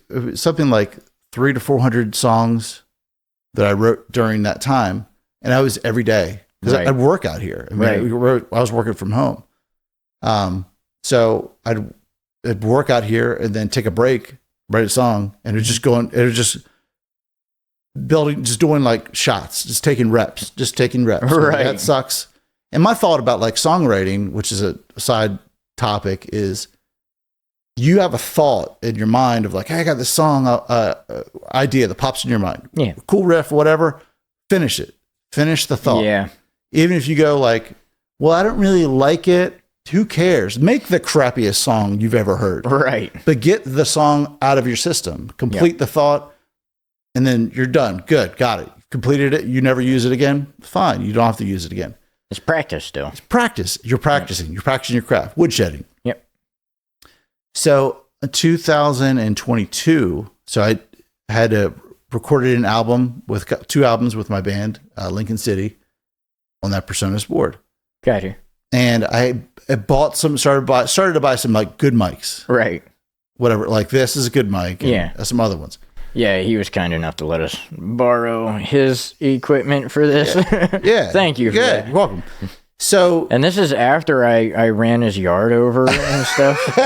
was something like 300 to 400 songs that I wrote during that time. And I was every day because I'd work out here. I mean, I was working from home. So I'd work out here and then take a break, write a song, and it was just building, just doing like shots, just taking reps. Right. That sucks. And my thought about like songwriting, which is a side topic, is you have a thought in your mind of like, hey, I got this song idea that pops in your mind. Yeah. Cool riff, whatever. Finish it. Finish the thought. Yeah. Even if you go like, well, I don't really like it. Who cares? Make the crappiest song you've ever heard. Right. But get the song out of your system. Complete the thought, and then you're done. Good. Got it. Completed it. You never use it again. Fine. You don't have to use it again. It's practice still. It's practice. You're practicing. Right. You're practicing your craft. Woodshedding. Yep. So in 2022, so I had recorded an album with 2 albums with my band, Lincoln City, on that Personas board. Got you. And I bought started to buy some like good mics. Right. Whatever. Like this is a good mic. And some other ones. Yeah, he was kind enough to let us borrow his equipment for this. Yeah. Thank you for that. You're welcome. So, and this is after I ran his yard over and stuff.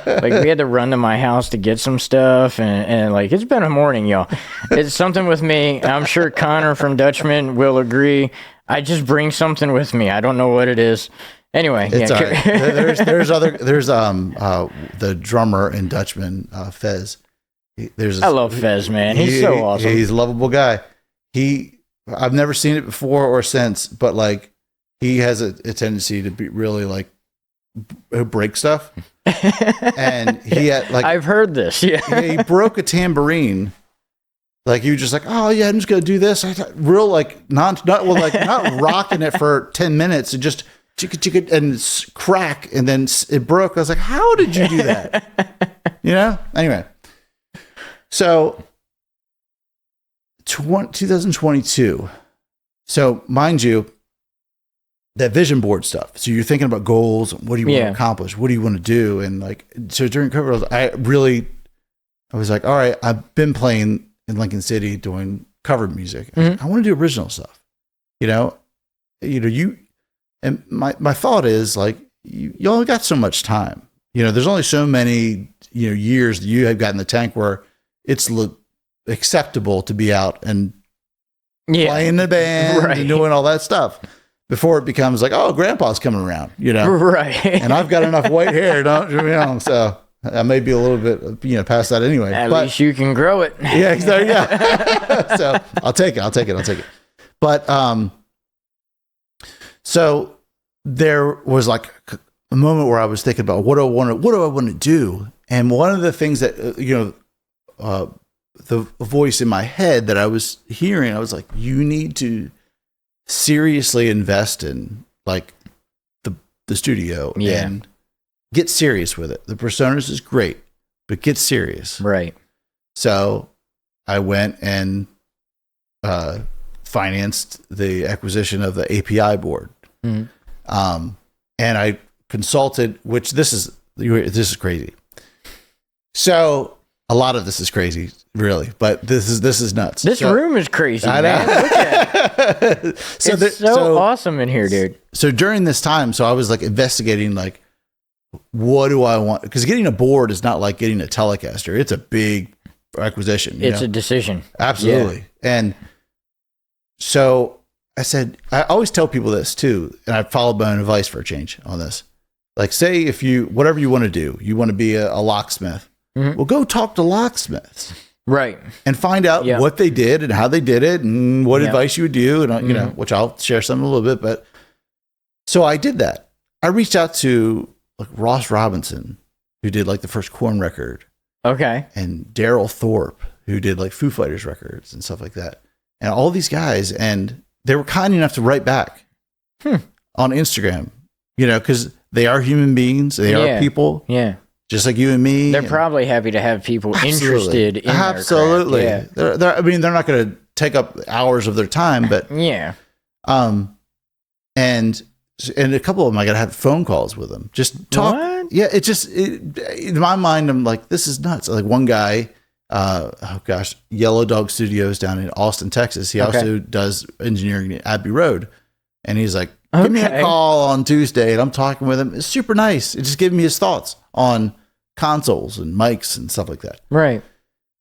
Like we had to run to my house to get some stuff, and like it's been a morning, y'all. It's something with me. I'm sure Connor from Dutchman will agree. I just bring something with me. I don't know what it is. Anyway, it's all right. There's the drummer in Dutchman, Fez. I love Fez, man. He's so awesome. He's a lovable guy. I've never seen it before or since, but like he has a tendency to be really like break stuff. And he had like I've heard this. Yeah, he broke a tambourine. Like you just like, oh yeah, I'm just gonna do this. I thought, real like not rocking it for 10 minutes and just chicka and crack, and then it broke. I was like, how did you do that? You know. Anyway, so 2022. So mind you, that vision board stuff. So you're thinking about goals. What do you want to accomplish? What do you want to do? And like, so during COVID, I was like, all right, I've been playing in Lincoln City doing cover music. I want to do original stuff. And my thought is like, you only got so much time. There's only so many, years that you have got in the tank where it's acceptable to be out and playing the band and doing all that stuff before it becomes like, oh, grandpa's coming around, Right. And I've got enough white hair, so I may be a little bit, past that anyway. At least you can grow it. Yeah, exactly. Yeah. So I'll take it. But, so there was like a moment where I was thinking about what do I want to do? And one of the things that, the voice in my head that I was hearing, I was like, you need to seriously invest in like the studio and get serious with it. The Personas is great, but get serious. Right. So I went and financed the acquisition of the API board. Mm-hmm. And I consulted, which this is crazy. So a lot of this is crazy, really, but this is nuts. This room is crazy. I know. Man. Look at it. It's so awesome in here, dude. So during this time, I was like investigating, like, what do I want? Because getting a board is not like getting a Telecaster. It's a big acquisition. It's a decision. Absolutely. Yeah. And so I said, I always tell people this too, and I followed my own advice for a change on this. Like, say if whatever you want to do, you want to be a locksmith. Mm-hmm. Well, go talk to locksmiths. Right. And find out what they did and how they did it and what advice you would do. And, which I'll share some a little bit. But so I did that. I reached out to like Ross Robinson, who did like the first Korn record. Okay. And Daryl Thorpe, who did like Foo Fighters records and stuff like that. And all these guys, and they were kind enough to write back on Instagram, because they are human beings. They are people. Yeah. Just like you and me. They're probably happy to have people interested in absolutely. Their craft. Yeah. They're not going to take up hours of their time, but yeah. And a couple of them, I got to have phone calls with them. Just talk. What? Yeah. In my mind, I'm like, this is nuts. Like one guy, oh gosh, Yellow Dog Studios down in Austin, Texas. He also does engineering at Abbey Road. And he's like, give me a call on Tuesday. And I'm talking with him. It's super nice. It just gave me his thoughts on consoles and mics and stuff like that. Right.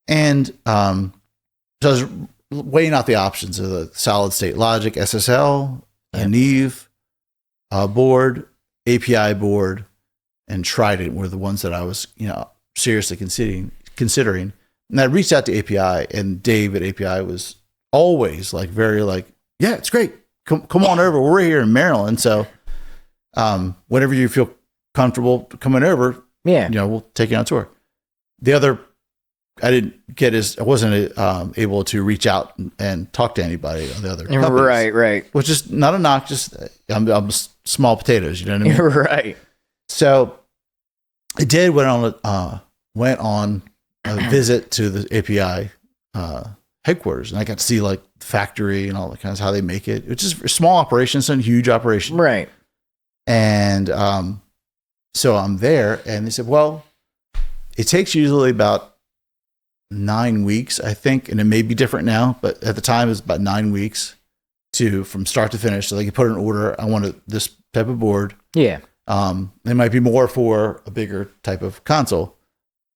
And so I was weighing out the options of the solid state logic, SSL, a Neve board, API board, and Trident were the ones that I was, seriously considering. And I reached out to API, and Dave at API was always yeah, it's great. Come on over. We're here in Maryland. So whenever you feel comfortable coming over, we'll take you on tour. I wasn't able to reach out and talk to anybody on the other companies. Right. Which is not a knock, just I'm small potatoes, you know what I mean? Right. So I did went on a visit to the API headquarters, and I got to see like the factory and all that kind of how they make it. It's just a small operation, it's not a huge operation. Right. And so I'm there, and they said, well, it takes usually about 9 weeks, I think, and it may be different now, but at the time it was about 9 weeks from start to finish. So they could put an order. I wanted this type of board. Yeah. There might be more for a bigger type of console,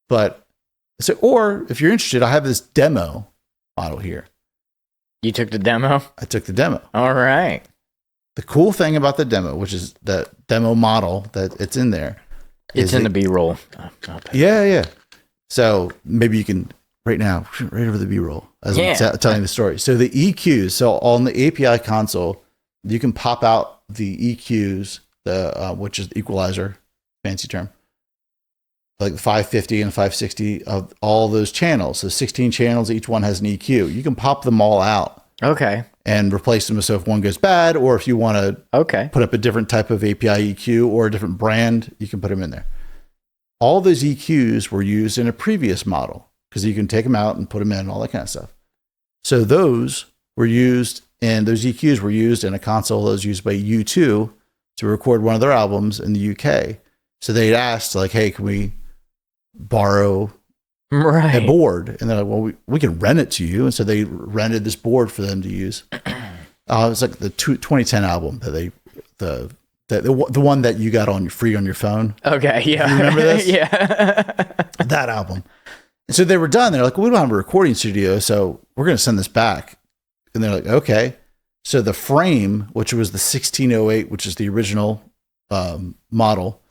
but so, or if you're interested, I have this demo model here. You took the demo? I took the demo. All right. The cool thing about the demo, which is the demo model that it's in there. It's in the B-roll. Yeah. So maybe you can right over the B-roll as I'm telling the story. So the EQs, so on the API console, you can pop out the EQs, which is the equalizer, fancy term, like the 550 and 560 of all those channels. So 16 channels, each one has an EQ. You can pop them all out. Okay. And replace them. So if one goes bad, or if you want to put up a different type of API EQ or a different brand, you can put them in there. All those EQs were used in a previous model because you can take them out and put them in, all that kind of stuff. So those were used, and those EQs were used in a console that was used by U2 to record one of their albums in the UK. So they'd asked, like, hey, can we borrow a board? And they're like, well, we can rent it to you. And so they rented this board for them to use. It was like the 2010 album that the one that you got free on your phone. Okay, yeah. You remember this? Yeah. That album. And so they were done. They're like, well, we don't have a recording studio, so we're going to send this back. And they're like, okay. So the frame, which was the 1608, which is the original model,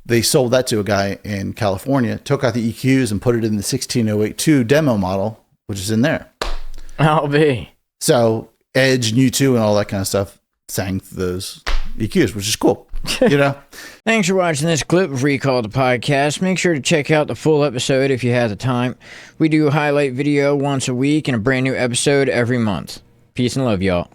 they sold that to a guy in California, took out the EQs and put it in the 16082 demo model, which is in there. I'll be. So Edge and U2 and all that kind of stuff sang those EQs, which is cool. Thanks for watching this clip of Recall the Podcast. Make sure to check out the full episode if you have the time. We do a highlight video once a week and a brand new episode every month. Peace and love, y'all.